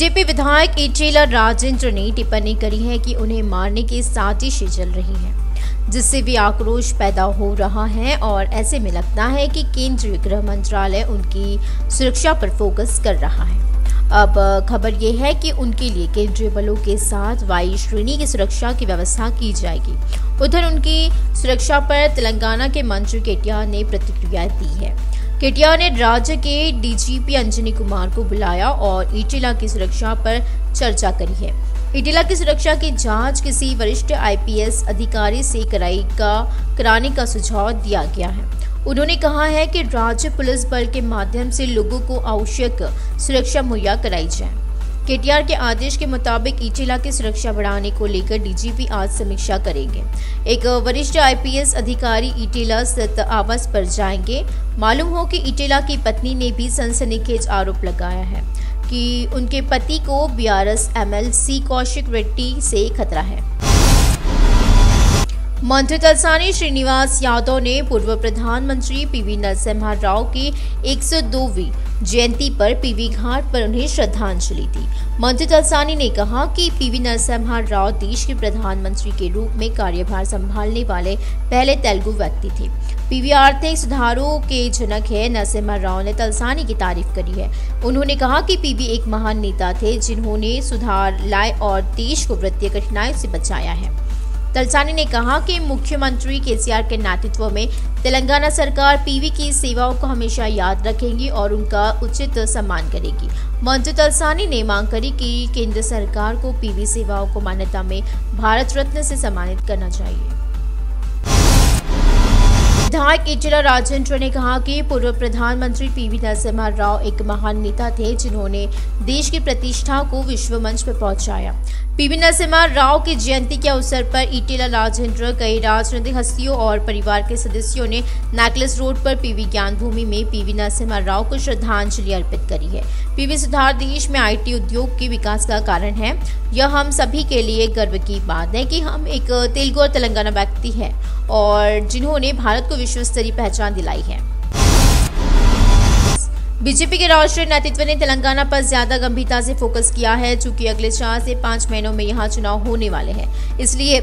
BJP विधायक ईटेला राजेंद्र ने टिप्पणी करी है कि उन्हें मारने की साजिश चल रही है, जिससे भी आक्रोश पैदा हो रहा है और ऐसे में लगता है कि केंद्रीय गृह मंत्रालय उनकी सुरक्षा पर फोकस कर रहा है। अब खबर ये है कि उनके लिए केंद्रीय बलों के साथ वायु श्रेणी की सुरक्षा की व्यवस्था की जाएगी। उधर उनकी सुरक्षा पर तेलंगाना के मंत्री केटीआर ने प्रतिक्रिया दी है। केटीआर ने राज्य के डीजीपी अंजनी कुमार को बुलाया और ईटेला की सुरक्षा पर चर्चा करी है। ईटेला की सुरक्षा की जांच किसी वरिष्ठ आईपीएस अधिकारी से कराने का सुझाव दिया गया है। उन्होंने कहा है कि राज्य पुलिस बल के माध्यम से लोगों को आवश्यक सुरक्षा मुहैया कराई जाए। केटीआर के आदेश के मुताबिक ईटेला की सुरक्षा बढ़ाने को लेकर डीजीपी आज समीक्षा करेंगे। एक वरिष्ठ आईपीएस अधिकारी ईटेला स्थित आवास पर जाएंगे। मालूम हो कि ईटेला की पत्नी ने भी सनसनीखेज आरोप लगाया है कि उनके पति को बीआरएस एमएलसी कौशिक रेड्डी से खतरा है। मंत्री तलसानी श्रीनिवास यादव ने पूर्व प्रधानमंत्री पीवी नरसिम्हा राव की 102वीं जयंती पर पीवी घाट पर उन्हें श्रद्धांजलि दी। मंत्री तलसानी ने कहा कि पीवी नरसिम्हा राव देश के प्रधानमंत्री के रूप में कार्यभार संभालने वाले पहले तेलुगु व्यक्ति थे। पीवी आर्थिक सुधारों के जनक है। नरसिम्हा राव ने तलसानी की तारीफ करी है। उन्होंने कहा कि पीवी एक महान नेता थे जिन्होंने सुधार लाए और देश को वित्तीय कठिनाइयों से बचाया है। तलसानी ने कहा कि मुख्यमंत्री केसीआर के नेतृत्व में तेलंगाना सरकार पीवी की सेवाओं को हमेशा याद रखेगी और उनका उचित सम्मान करेगी। मंत्री तलसानी ने मांग करी कि केंद्र सरकार को पीवी सेवाओं को मान्यता में भारत रत्न से सम्मानित करना चाहिए। विधायक ईटेला राजेंद्र ने कहा कि पूर्व प्रधानमंत्री पीवी नरसिम्हा राव एक महान नेता थे जिन्होंने देश की प्रतिष्ठा को विश्व मंच पर पहुंचाया। पीवी नरसिम्हा राव की जयंती के अवसर पर ईटेला राजेंद्र, कई राजनीतिक हस्तियों और परिवार के सदस्यों ने नेकलेस रोड पर पीवी ज्ञान भूमि में पीवी नरसिम्हा राव को श्रद्धांजलि अर्पित करी है। पीवी सुधार देश में आईटी उद्योग के विकास का कारण है। यह हम सभी के लिए गर्व की बात है कि हम एक तेलुगु और तेलंगाना व्यक्ति हैं और जिन्होंने भारत को विश्व स्तरीय पहचान दिलाई है। बीजेपी के राष्ट्रीय नेतृत्व ने तेलंगाना पर ज्यादा गंभीरता से फोकस किया है, चूंकि अगले 4 से 5 महीनों में यहां चुनाव होने वाले हैं। इसलिए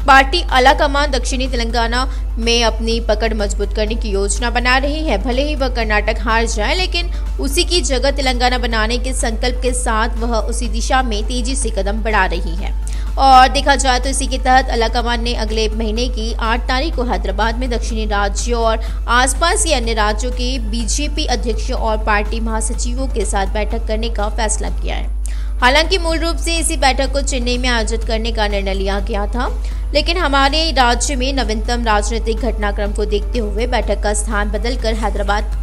पार्टी आलाकमान दक्षिणी तेलंगाना में अपनी पकड़ मजबूत करने की योजना बना रही है। भले ही वह कर्नाटक हार जाए, लेकिन उसी की जगह तेलंगाना बनाने के संकल्प के साथ वह उसी दिशा में तेजी से कदम बढ़ा रही है। और देखा जाए तो इसी के तहत आलाकमान ने अगले महीने की 8 तारीख को हैदराबाद में दक्षिणी राज्यों और आसपास के अन्य राज्यों के बीजेपी अध्यक्षों और पार्टी महासचिवों के साथ बैठक करने का फैसला किया है। हालांकि मूल रूप से इसी बैठक को चेन्नई में आयोजित करने का निर्णय लिया गया था, लेकिन हमारे राज्य में नवीनतम राजनीतिक घटनाक्रम को देखते हुए बैठक का स्थान बदलकर हैदराबाद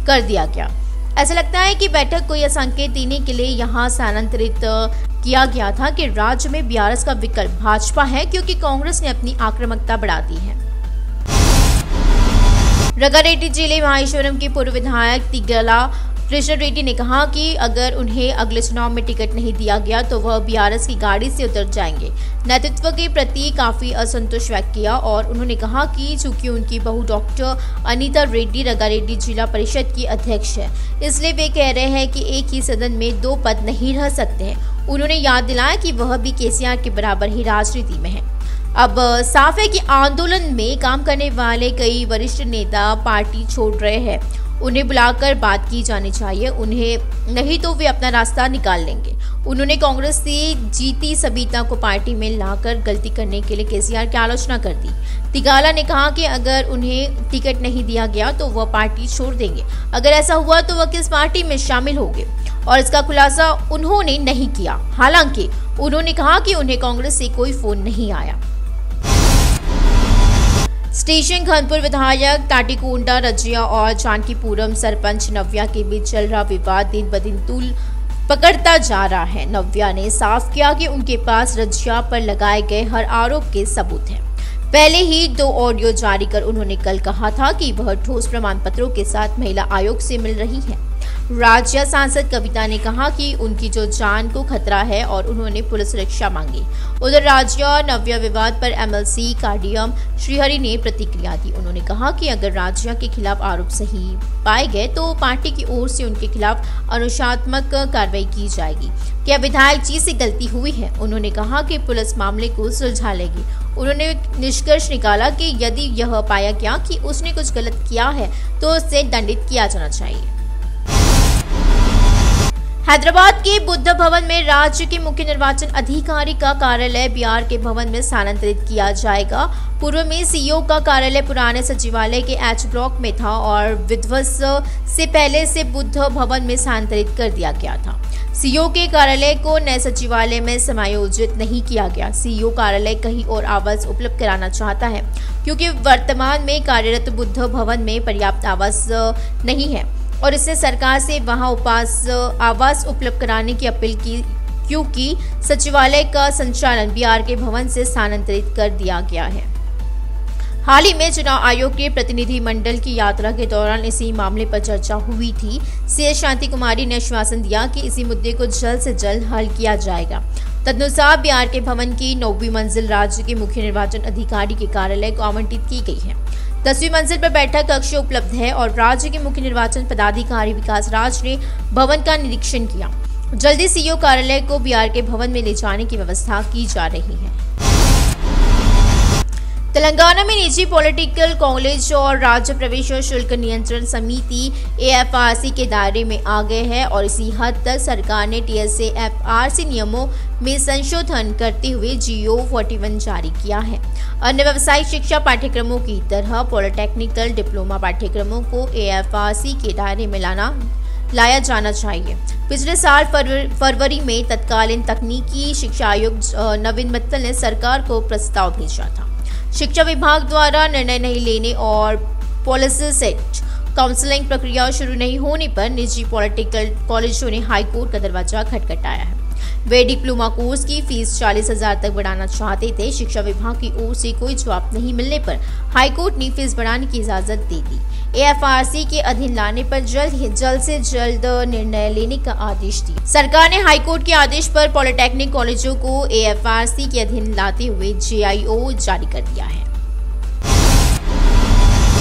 कर दिया गया। ऐसा लगता है कि बैठक को यह संकेत देने के लिए यहां स्थानांतरित किया गया था कि राज्य में बीआरएस का विकल्प भाजपा है, क्योंकि कांग्रेस ने अपनी आक्रामकता बढ़ा दी है। रंगारेड्डी जिले माहेश्वरम के पूर्व विधायक तिगला कृष्ण रेड्डी ने कहा कि अगर उन्हें अगले चुनाव में टिकट नहीं दिया गया तो वह बीआरएस की गाड़ी से उतर जाएंगे। नेतृत्व के प्रति काफी असंतोष व्यक्त किया और उन्होंने कहा कि चूंकि उनकी बहू डॉक्टर अनीता रेड्डी रंगारेड्डी जिला परिषद की अध्यक्ष है, इसलिए वे कह रहे हैं कि एक ही सदन में 2 पद नहीं रह सकते हैं। उन्होंने याद दिलाया कि वह भी केसीआर के बराबर ही राजनीति में है। अब साफ है कि आंदोलन में काम करने वाले कई वरिष्ठ नेता पार्टी छोड़ रहे हैं। उन्हें बुलाकर बात की जानी चाहिए, उन्हें नहीं तो वे अपना रास्ता निकाल लेंगे। उन्होंने कांग्रेस से जीती सबीता को पार्टी में लाकर गलती करने के लिए केसीआर की आलोचना कर दी। तिगाला ने कहा कि अगर उन्हें टिकट नहीं दिया गया तो वह पार्टी छोड़ देंगे। अगर ऐसा हुआ तो वह किस पार्टी में शामिल होंगे, और इसका खुलासा उन्होंने नहीं किया। हालांकि उन्होंने कहा कि उन्हें कांग्रेस से कोई फोन नहीं आया। स्टेशन खानपुर विधायक ताटीकोंडा रजिया और जानकीपुरम सरपंच नव्या के बीच चल रहा विवाद दिन ब दिन तूल पकड़ता जा रहा है। नव्या ने साफ किया कि उनके पास रजिया पर लगाए गए हर आरोप के सबूत हैं। पहले ही 2 ऑडियो जारी कर उन्होंने कल कहा था कि वह ठोस प्रमाण पत्रों के साथ महिला आयोग से मिल रही है। राज्य सांसद कविता ने कहा कि उनकी जो जान को खतरा है और उन्होंने पुलिस रक्षा मांगी। उधर राज्य नव्य विवाद पर एमएलसी कार्डियम श्रीहरि ने प्रतिक्रिया दी। उन्होंने कहा कि अगर राज्य के खिलाफ आरोप सही पाए गए तो पार्टी की ओर से उनके खिलाफ अनुशासनात्मक कार्रवाई की जाएगी। क्या विधायक जी से गलती हुई है? उन्होंने कहा कि पुलिस मामले को सुलझा लेगी। उन्होंने निष्कर्ष निकाला कि यदि यह पाया गया कि उसने कुछ गलत किया है तो उसे दंडित किया जाना चाहिए। हैदराबाद के बुद्ध भवन में राज्य के मुख्य निर्वाचन अधिकारी का कार्यालय बिहार के भवन में स्थानांतरित किया जाएगा। पूर्व में सीईओ का कार्यालय पुराने सचिवालय के एच ब्लॉक में था और विध्वंस से पहले से बुद्ध भवन में स्थानांतरित कर दिया गया था। सीईओ के कार्यालय को नए सचिवालय में समायोजित नहीं किया गया। सीईओ कार्यालय कहीं और आवास उपलब्ध कराना चाहता है क्योंकि वर्तमान में कार्यरत बुद्ध भवन में पर्याप्त आवास नहीं है और इसने सरकार से वहां आवास उपलब्ध कराने की अपील की क्योंकि सचिवालय का संचालन बिहार के भवन से स्थानांतरित कर दिया गया है। हाल ही में चुनाव आयोग के प्रतिनिधि मंडल की यात्रा के दौरान इसी मामले पर चर्चा हुई थी। सीएस शांति कुमारी ने आश्वासन दिया कि इसी मुद्दे को जल्द से जल्द हल किया जाएगा। तदनुसार बिहार के भवन की 9वीं मंजिल राज्य के मुख्य निर्वाचन अधिकारी के कार्यालय को आवंटित की गई है। 10वीं मंजिल पर बैठक कक्ष उपलब्ध है और राज्य के मुख्य निर्वाचन पदाधिकारी विकास राज ने भवन का निरीक्षण किया। जल्दी सीईओ कार्यालय को बिहार के भवन में ले जाने की व्यवस्था की जा रही है। तेलंगाना में निजी पॉलिटिकल कॉलेज और राज्य प्रवेश और शुल्क नियंत्रण समिति AFRC के दायरे में आ गए हैं और इसी हद तक सरकार ने TSA-FRC नियमों में संशोधन करते हुए GO 41 जारी किया है। अन्य व्यावसायिक शिक्षा पाठ्यक्रमों की तरह पॉलिटेक्निकल डिप्लोमा पाठ्यक्रमों को AFRC के दायरे में लाया जाना चाहिए। पिछले साल फरवरी में तत्कालीन तकनीकी शिक्षा आयुक्त नवीन मित्तल ने सरकार को प्रस्ताव भेजा था। शिक्षा विभाग द्वारा निर्णय नहीं लेने और पॉलिसी सेट काउंसलिंग प्रक्रिया शुरू नहीं होने पर निजी पॉलिटिकल कॉलेजों ने हाईकोर्ट का दरवाजा खटखटाया है। वे डिप्लोमा कोर्स की फीस 40,000 तक बढ़ाना चाहते थे। शिक्षा विभाग की ओर से कोई जवाब नहीं मिलने पर हाईकोर्ट ने फीस बढ़ाने की इजाजत दे दी। AFRC के अधीन लाने पर जल्द से जल्द निर्णय लेने का आदेश दिया। सरकार ने हाईकोर्ट के आदेश पर पॉलिटेक्निक कॉलेजों को AFRC के अधीन लाते हुए JIO जारी कर दिया है।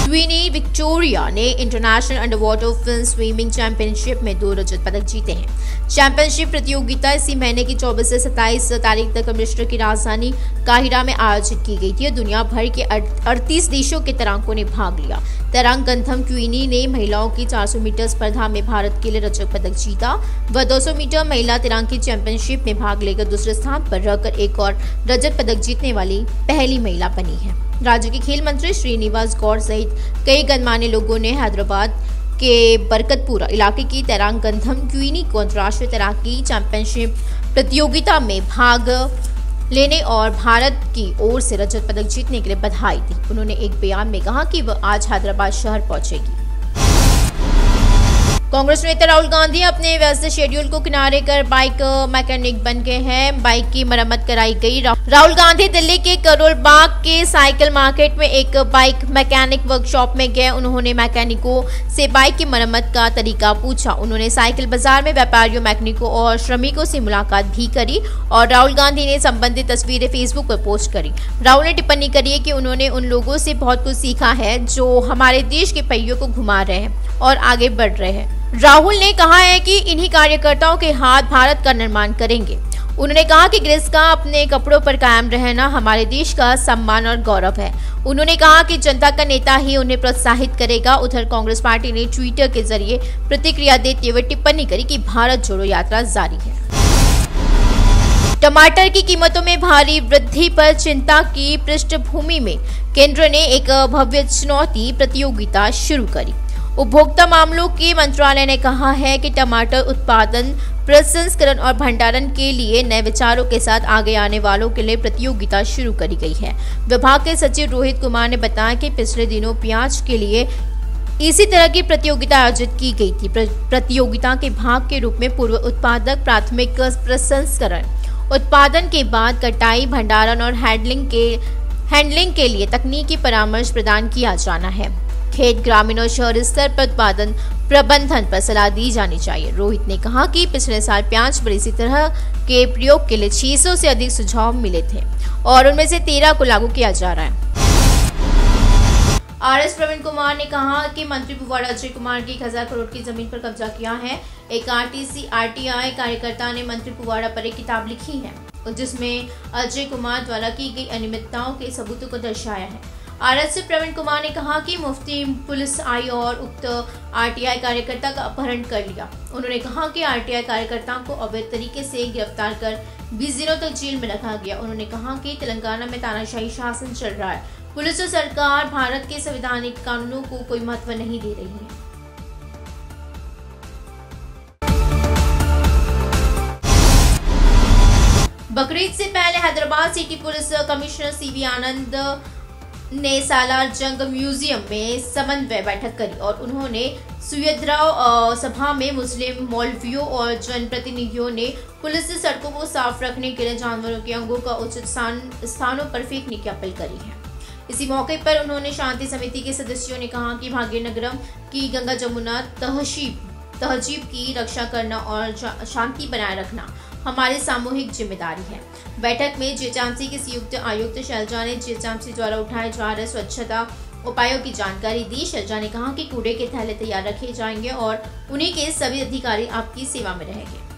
क्वीनी विक्टोरिया ने international underwater film swimming championship में 2 रजत पदक जीते हैं। चैंपियनशिप प्रतियोगिता इसी महीने की 24 से 27 तारीख तक मिस्र की राजधानी काहिरा में आयोजित की गई थी। दुनिया भर के 38 देशों के तैराकों ने भाग लिया। तैराकगंथम क्वीनी ने महिलाओं की 400 मीटर स्पर्धा में भारत के लिए रजत पदक जीता। वह 200 मीटर महिला तैराकी चैंपियनशिप में भाग लेकर दूसरे स्थान पर रहकर एक और रजत पदक जीतने वाली पहली महिला बनी है। राज्य के खेल मंत्री श्रीनिवास गौड़ सहित कई गणमान्य लोगों ने हैदराबाद के बरकतपुरा इलाके की तैराकगंथम क्वीनी को अंतर्राष्ट्रीय तैराकी चैंपियनशिप प्रतियोगिता में भाग लेने और भारत की ओर से रजत पदक जीतने के लिए बधाई दी। उन्होंने एक बयान में कहा कि वह आज हैदराबाद शहर पहुंचेगी। कांग्रेस नेता राहुल गांधी अपने व्यस्त शेड्यूल को किनारे कर बाइक मैकेनिक बन गए हैं। बाइक की मरम्मत कराई गई। राहुल गांधी दिल्ली के करोल बाग के साइकिल मार्केट में एक बाइक मैकेनिक वर्कशॉप में गए। उन्होंने मैकेनिकों से बाइक की मरम्मत का तरीका पूछा। उन्होंने साइकिल बाजार में व्यापारियों, मैकेनिकों और श्रमिकों से मुलाकात भी करी और राहुल गांधी ने संबंधित तस्वीरें फेसबुक पर पोस्ट करी। राहुल ने टिप्पणी करी कि उन्होंने उन लोगों से बहुत कुछ सीखा है जो हमारे देश के पहियों को घुमा रहे हैं और आगे बढ़ रहे हैं। राहुल ने कहा है कि इन्हीं कार्यकर्ताओं के हाथ भारत का निर्माण करेंगे। उन्होंने कहा कि ग्रीस का अपने कपड़ों पर कायम रहना हमारे देश का सम्मान और गौरव है। उन्होंने कहा कि जनता का नेता ही उन्हें प्रोत्साहित करेगा। उधर कांग्रेस पार्टी ने ट्विटर के जरिए प्रतिक्रिया देते हुए टिप्पणी करी कि भारत जोड़ो यात्रा जारी है। टमाटर की कीमतों में भारी वृद्धि पर चिंता की पृष्ठभूमि में केंद्र ने एक भव्य चुनौती प्रतियोगिता शुरू करी। उपभोक्ता मामलों के मंत्रालय ने कहा है कि टमाटर उत्पादन, प्रसंस्करण और भंडारण के लिए नए विचारों के साथ आगे आने वालों के लिए प्रतियोगिता शुरू करी गई है। विभाग के सचिव रोहित कुमार ने बताया कि पिछले दिनों प्याज के लिए इसी तरह की प्रतियोगिता आयोजित की गई थी। प्रतियोगिता के भाग के रूप में पूर्व उत्पादक, प्राथमिक प्रसंस्करण, उत्पादन के बाद कटाई, भंडारण और हैंडलिंग के लिए तकनीकी परामर्श प्रदान किया जाना है। खेत, ग्रामीण और शहरी स्तर पर उत्पादन, प्रबंधन पर सलाह दी जानी चाहिए। रोहित ने कहा कि पिछले साल प्याज पर इसी तरह के प्रयोग के लिए 600 से अधिक सुझाव मिले थे और उनमें से 13 को लागू किया जा रहा है। आरएस प्रवीण कुमार ने कहा कि मंत्री पुवाड़ा अजय कुमार की 1000 करोड़ की जमीन पर कब्जा किया है। एक आरटीआई कार्यकर्ता ने मंत्री पुवाड़ा पर एक किताब लिखी है जिसमें अजय कुमार द्वारा की गई अनियमितताओं के सबूतों को दर्शाया है। आरएस से प्रवीण कुमार ने कहा कि मुफ्ती पुलिस आई और उक्त आरटीआई कार्यकर्ता का अपहरण कर लिया। उन्होंने कहा कि आरटीआई कार्यकर्ताओं को अवैध तरीके से गिरफ्तार कर 20 दिनों तक जेल में रखा गया। उन्होंने कहा कि तेलंगाना में तानाशाही शासन चल रहा है। पुलिस और सरकार भारत के संवैधानिक कानूनों को कोई महत्व नहीं दे रही है। बकरीद से पहले Hyderabad city police commissioner CV Anand ने सालार जंग म्यूजियम में समन्वय बैठक करी और उन्होंने सुयद्राव सभा में मुस्लिम मौलवियों और जनप्रतिनिधियों ने पुलिस से सड़कों को साफ रखने के लिए जानवरों के अंगों का उचित स्थानों पर फेंकने की अपील करी है। इसी मौके पर उन्होंने शांति समिति के सदस्यों ने कहा कि भाग्यनगरम की गंगा जमुना तहजीब की रक्षा करना और शांति बनाए रखना हमारी सामूहिक जिम्मेदारी है। बैठक में जीएचएमसी के संयुक्त आयुक्त शैलजा ने जीएचएमसी द्वारा उठाए जा रहे स्वच्छता उपायों की जानकारी दी। शैलजा ने कहा कि कूड़े के थैले तैयार रखे जाएंगे और उन्हीं के सभी अधिकारी आपकी सेवा में रहेंगे।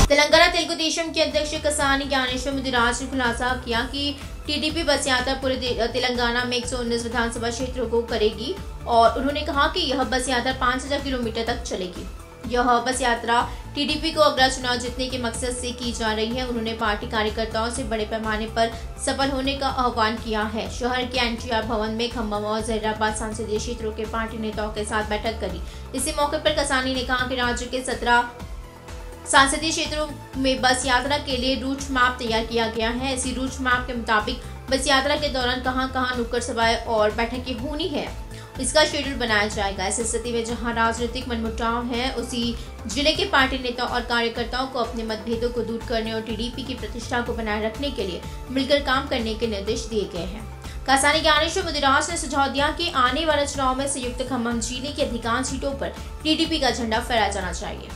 तेलंगाना तेलुगु देशम के अध्यक्ष कसानी ज्ञानेश्वर मुदिराज ने खुलासा किया कि टीडीपी बस यात्रा पूरे तेलंगाना में 119 विधानसभा क्षेत्रों को करेगी और उन्होंने कहा कि यह बस यात्रा 5000 किलोमीटर तक चलेगी। यह बस यात्रा टीडीपी को अगला चुनाव जीतने के मकसद से की जा रही है। उन्होंने पार्टी कार्यकर्ताओं से बड़े पैमाने पर सफल होने का आह्वान किया है। शहर के एनटीआर भवन में खम्भम और जहीराबाद संसदीय क्षेत्रों के पार्टी नेताओं के साथ बैठक करी। इसी मौके पर कसानी ने कहा कि राज्य के 17 संसदीय क्षेत्रों में बस यात्रा के लिए रूट मैप तैयार किया गया है। इसी रूट मैप के मुताबिक बस यात्रा के दौरान कहां नुक्कड़ सभाएं और बैठकें होनी है, इसका शेड्यूल बनाया जाएगा। ऐसी स्थिति में जहां राजनीतिक मनमुटाव है, उसी जिले के पार्टी नेताओं और कार्यकर्ताओं को अपने मतभेदों को दूर करने और टीडीपी की प्रतिष्ठा को बनाए रखने के लिए मिलकर काम करने के निर्देश दिए गए हैं। कसानी ज्ञानेश्वर मुदिराज ने सुझाव दिया कि आने वाले चुनाव में संयुक्त खम्भम जिले की अधिकांश सीटों पर टीडीपी का झंडा फहराया जाना चाहिए।